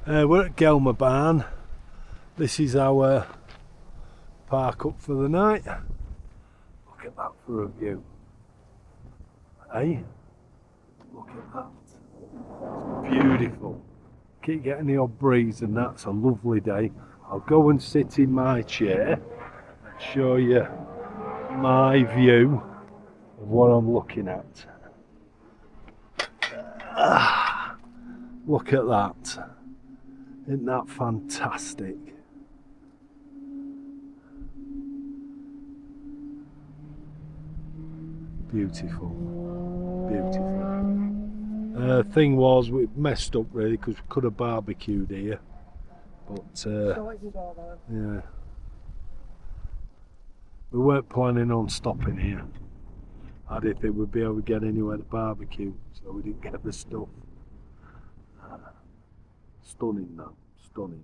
We're at Gelmerbahn. This is our park up for the night. Look at that for a view. Hey, look at that. It's beautiful. Keep getting the odd breeze and that's a lovely day. I'll go and sit in my chair and show you my view of what I'm looking at. Look at that. Isn't that fantastic? Beautiful, beautiful. Thing was, we messed up really because we could have barbecued here, but yeah, we weren't planning on stopping here. I didn't think we'd be able to get anywhere to barbecue, so we didn't get the stuff. Stunning, though, stunning.